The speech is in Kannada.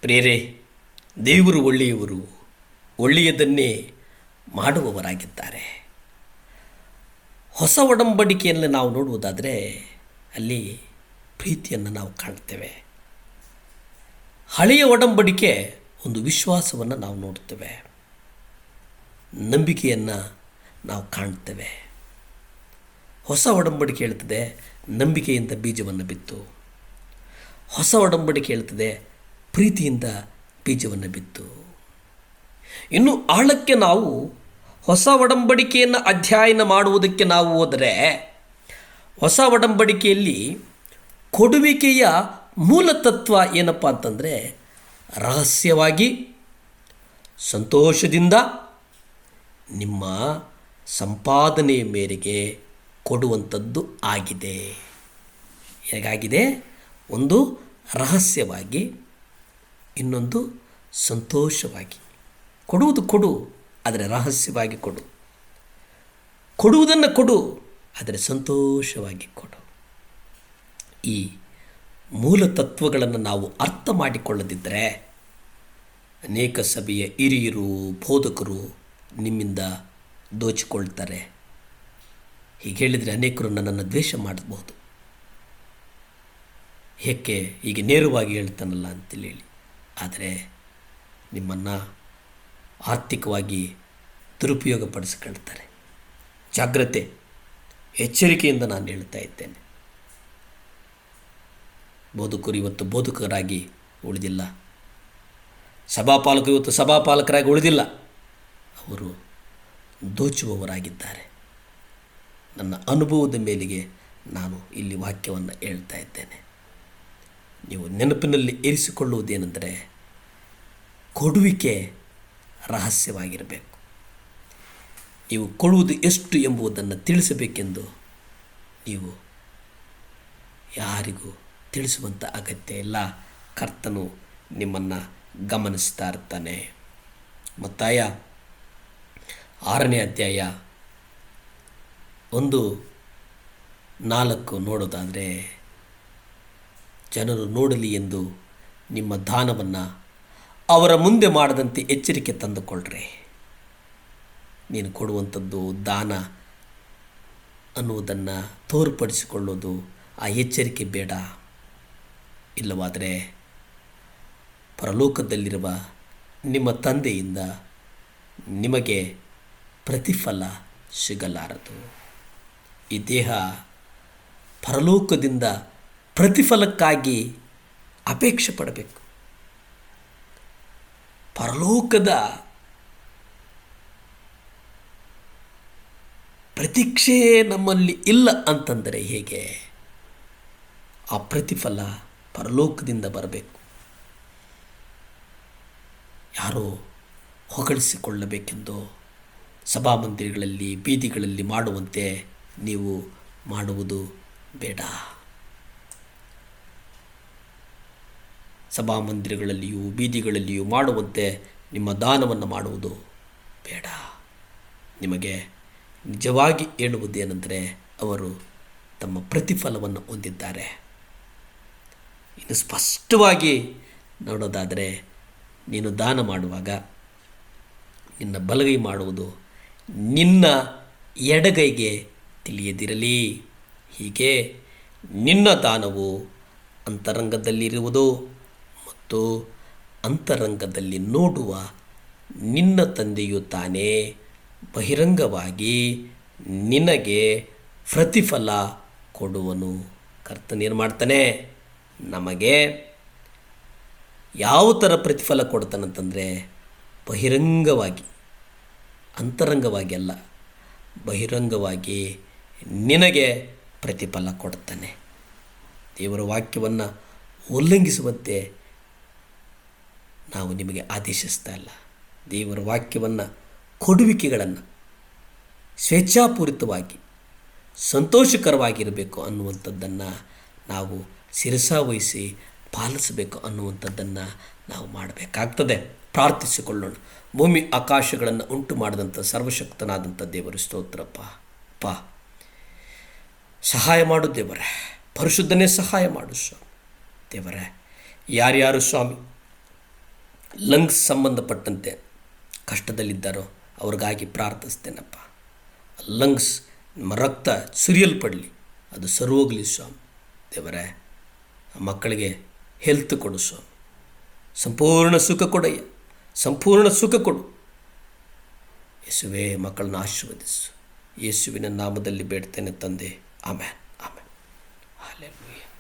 ಪ್ರಿಯರೇ, ದೇವರು ಒಳ್ಳೆಯವರು, ಒಳ್ಳೆಯದನ್ನೇ ಮಾಡುವವರಾಗಿದ್ದಾರೆ. ಹೊಸ ಒಡಂಬಡಿಕೆಯಲ್ಲಿ ನಾವು ನೋಡುವುದಾದರೆ ಅಲ್ಲಿ ಪ್ರೀತಿಯನ್ನು ನಾವು ಕಾಣ್ತೇವೆ. ಹಳೆಯ ಒಡಂಬಡಿಕೆ ಒಂದು ವಿಶ್ವಾಸವನ್ನು ನಾವು ನೋಡ್ತೇವೆ, ನಂಬಿಕೆಯನ್ನು ನಾವು ಕಾಣ್ತೇವೆ. ಹೊಸ ಒಡಂಬಡಿಕೆ ಹೇಳ್ತದೆ ನಂಬಿಕೆಯಿಂದ ಬೀಜವನ್ನು ಬಿತ್ತು. ಹೊಸ ಒಡಂಬಡಿಕೆ ಹೇಳ್ತದೆ ಪ್ರೀತಿಯಿಂದ ಬೀಜವನ್ನು ಬಿತ್ತು. ಇನ್ನು ಆಳಕ್ಕೆ ನಾವು ಹೊಸ ಒಡಂಬಡಿಕೆಯನ್ನು ಅಧ್ಯಯನ ಮಾಡುವುದಕ್ಕೆ ನಾವು ಹೋದರೆ, ಹೊಸ ಒಡಂಬಡಿಕೆಯಲ್ಲಿ ಕೊಡುವಿಕೆಯ ಮೂಲ ತತ್ವ ಏನಪ್ಪ ಅಂತಂದರೆ, ರಹಸ್ಯವಾಗಿ ಸಂತೋಷದಿಂದ ನಿಮ್ಮ ಸಂಪಾದನೆಯ ಮೇರೆಗೆ ಕೊಡುವಂಥದ್ದು ಆಗಿದೆ. ಹೇಗಾಗಿದೆ? ಒಂದು ರಹಸ್ಯವಾಗಿ, ಇನ್ನೊಂದು ಸಂತೋಷವಾಗಿ. ಕೊಡುವುದು ಕೊಡು, ಆದರೆ ರಹಸ್ಯವಾಗಿ ಕೊಡು. ಕೊಡುವುದನ್ನು ಕೊಡು, ಆದರೆ ಸಂತೋಷವಾಗಿ ಕೊಡು. ಈ ಮೂಲ ತತ್ವಗಳನ್ನು ನಾವು ಅರ್ಥ ಮಾಡಿಕೊಳ್ಳದಿದ್ದರೆ ಅನೇಕ ಸಭೆಯ ಹಿರಿಯರು, ಬೋಧಕರು ನಿಮ್ಮಿಂದ ದೋಚಿಕೊಳ್ತಾರೆ. ಹೀಗೆ ಹೇಳಿದರೆ ಅನೇಕರು ನನ್ನನ್ನು ದ್ವೇಷ ಮಾಡಬಹುದು. ಏಕೆ ಹೀಗೆ ನೇರವಾಗಿ ಹೇಳ್ತಾನಲ್ಲ ಅಂತೇಳಿ ಹೇಳಿ. ಆದರೆ ನಿಮ್ಮನ್ನು ಆರ್ಥಿಕವಾಗಿ ದುರುಪಯೋಗಪಡಿಸಿಕೊಳ್ತಾರೆ. ಜಾಗ್ರತೆ, ಎಚ್ಚರಿಕೆಯಿಂದ ನಾನು ಹೇಳ್ತಾ ಇದ್ದೇನೆ. ಬೋಧಕರು ಇವತ್ತು ಬೋಧಕರಾಗಿ ಉಳಿದಿಲ್ಲ, ಸಭಾಪಾಲಕರು ಇವತ್ತು ಸಭಾಪಾಲಕರಾಗಿ ಉಳಿದಿಲ್ಲ, ಅವರು ದೋಚುವವರಾಗಿದ್ದಾರೆ. ನನ್ನ ಅನುಭವದ ಮೇಲೆಗೆ ನಾನು ಇಲ್ಲಿ ವಾಕ್ಯವನ್ನು ಹೇಳ್ತಾ ಇದ್ದೇನೆ. ನೀವು ನೆನಪಿನಲ್ಲಿ ಇರಿಸಿಕೊಳ್ಳುವುದೇನೆಂದರೆ, ಕೊಡುವಿಕೆ ರಹಸ್ಯವಾಗಿರಬೇಕು. ನೀವು ಕೊಡುವುದು ಎಷ್ಟು ಎಂಬುದನ್ನು ತಿಳಿಸಬೇಕೆಂದು ನೀವು ಯಾರಿಗೂ ತಿಳಿಸುವಂಥ ಅಗತ್ಯ ಇಲ್ಲ. ಕರ್ತನು ನಿಮ್ಮನ್ನು ಗಮನಿಸ್ತಾ ಇರ್ತಾನೆ. ಮತ್ತಾಯ 6ನೇ ಅಧ್ಯಾಯ 1:4 ನೋಡೋದಾದರೆ, ಜನರು ನೋಡಲಿ ಎಂದು ನಿಮ್ಮ ದಾನವನ್ನು ಅವರ ಮುಂದೆ ಮಾಡದಂತೆ ಎಚ್ಚರಿಕೆ ತಂದುಕೊಳ್ಳ್ರಿ. ನೀನು ಕೊಡುವಂಥದ್ದು ದಾನ ಅನ್ನುವುದನ್ನು ತೋರ್ಪಡಿಸಿಕೊಳ್ಳೋದು, ಆ ಎಚ್ಚರಿಕೆ ಬೇಡ. ಇಲ್ಲವಾದರೆ ಪರಲೋಕದಲ್ಲಿರುವ ನಿಮ್ಮ ತಂದೆಯಿಂದ ನಿಮಗೆ ಪ್ರತಿಫಲ ಸಿಗಲಾರದು. ಈ ದೇಹ ಪರಲೋಕದಿಂದ ಪ್ರತಿಫಲಕ್ಕಾಗಿ ಅಪೇಕ್ಷೆ ಪಡಬೇಕು. ಪರಲೋಕದ ಪ್ರತೀಕ್ಷೆ ನಮ್ಮಲ್ಲಿ ಇಲ್ಲ ಅಂತಂದರೆ ಹೇಗೆ? ಆ ಪ್ರತಿಫಲ ಪರಲೋಕದಿಂದ ಬರಬೇಕು. ಯಾರೋ ಹೊಗಳಿಸಿಕೊಳ್ಳಬೇಕೆಂದು ಸಭಾಮಂದಿರಗಳಲ್ಲಿ, ಬೀದಿಗಳಲ್ಲಿ ಮಾಡುವಂತೆ ನೀವು ಮಾಡುವುದು ಬೇಡ. ಸಭಾಮಂದಿರಗಳಲ್ಲಿಯೂ ಬೀದಿಗಳಲ್ಲಿಯೂ ಮಾಡುವಂತೆ ನಿಮ್ಮ ದಾನವನ್ನು ಮಾಡುವುದು ಬೇಡ. ನಿಮಗೆ ನಿಜವಾಗಿ ಹೇಳುವುದೇನೆಂದರೆ, ಅವರು ತಮ್ಮ ಪ್ರತಿಫಲವನ್ನು ಹೊಂದಿದ್ದಾರೆ. ಇನ್ನು ಸ್ಪಷ್ಟವಾಗಿ ನೋಡೋದಾದರೆ, ನೀನು ದಾನ ಮಾಡುವಾಗ ನಿನ್ನ ಬಲಗೈ ಮಾಡುವುದು ನಿನ್ನ ಎಡಗೈಗೆ ತಿಳಿಯದಿರಲಿ. ಹೀಗೆ ನಿನ್ನ ದಾನವು ಅಂತರಂಗದಲ್ಲಿರುವುದು ಮತ್ತು ಅಂತರಂಗದಲ್ಲಿ ನೋಡುವ ನಿನ್ನ ತಂದೆಯು ತಾನೇ ಬಹಿರಂಗವಾಗಿ ನಿನಗೆ ಪ್ರತಿಫಲ ಕೊಡುವನು. ಕರ್ತನೇನು ಮಾಡ್ತಾನೆ? ನಮಗೆ ಯಾವ ಥರ ಪ್ರತಿಫಲ ಕೊಡ್ತಾನಂತಂದರೆ, ಬಹಿರಂಗವಾಗಿ, ಅಂತರಂಗವಾಗಿ ಅಲ್ಲ, ಬಹಿರಂಗವಾಗಿ ನಿನಗೆ ಪ್ರತಿಫಲ ಕೊಡ್ತಾನೆ. ದೇವರ ವಾಕ್ಯವನ್ನು ಉಲ್ಲಂಘಿಸುವಂತೆ ನಾವು ನಿಮಗೆ ಆದೇಶಿಸ್ತಾ ಇಲ್ಲ. ದೇವರ ವಾಕ್ಯವನ್ನು, ಕೊಡುವಿಕೆಗಳನ್ನು ಸ್ವೇಚ್ಛಾಪೂರಿತವಾಗಿ ಸಂತೋಷಕರವಾಗಿರಬೇಕು ಅನ್ನುವಂಥದ್ದನ್ನು ನಾವು ಶಿರಸಾವಹಿಸಿ ಪಾಲಿಸಬೇಕು ಅನ್ನುವಂಥದ್ದನ್ನು ನಾವು ಮಾಡಬೇಕಾಗ್ತದೆ. ಪ್ರಾರ್ಥಿಸಿಕೊಳ್ಳೋಣ. ಭೂಮಿ ಆಕಾಶಗಳನ್ನು ಉಂಟು ಮಾಡಿದಂಥ ಸರ್ವಶಕ್ತನಾದಂಥ ದೇವರು ಸ್ತೋತ್ರಪ್ಪ. ಸಹಾಯ ಮಾಡು ದೇವರೇ, ಪರಿಶುದ್ಧನೇ ಸಹಾಯ ಮಾಡು ಸ್ವಾಮಿ. ದೇವರೇ, ಯಾರ್ಯಾರು ಸ್ವಾಮಿ ಲಂಗ್ಸ್ ಸಂಬಂಧಪಟ್ಟಂತೆ ಕಷ್ಟದಲ್ಲಿದ್ದಾರೋ ಅವ್ರಿಗಾಗಿ ಪ್ರಾರ್ಥಿಸ್ತೇನಪ್ಪ. ಲಂಗ್ಸ್ ನಮ್ಮ ರಕ್ತ ಸುರಿಯಲ್ಪಡಲಿ, ಅದು ಸರೋಗಲಿ ಸ್ವಾಮಿ. ದೇವರೇ, ಮಕ್ಕಳಿಗೆ ಹೆಲ್ತ್ ಕೊಡು ಸ್ವಾಮಿ, ಸಂಪೂರ್ಣ ಸುಖ ಕೊಡಯ್ಯ, ಸಂಪೂರ್ಣ ಸುಖ ಕೊಡು ಯೇಸುವೇ. ಮಕ್ಕಳನ್ನು ಆಶೀರ್ವದಿಸು, ಯೇಸುವಿನ ನಾಮದಲ್ಲಿ ಬೇಡ್ತೇನೆ ತಂದೆ. ಆಮೇನ್, ಆಮೇನ್. ಹಲ್ಲೆಲೂಯಾ.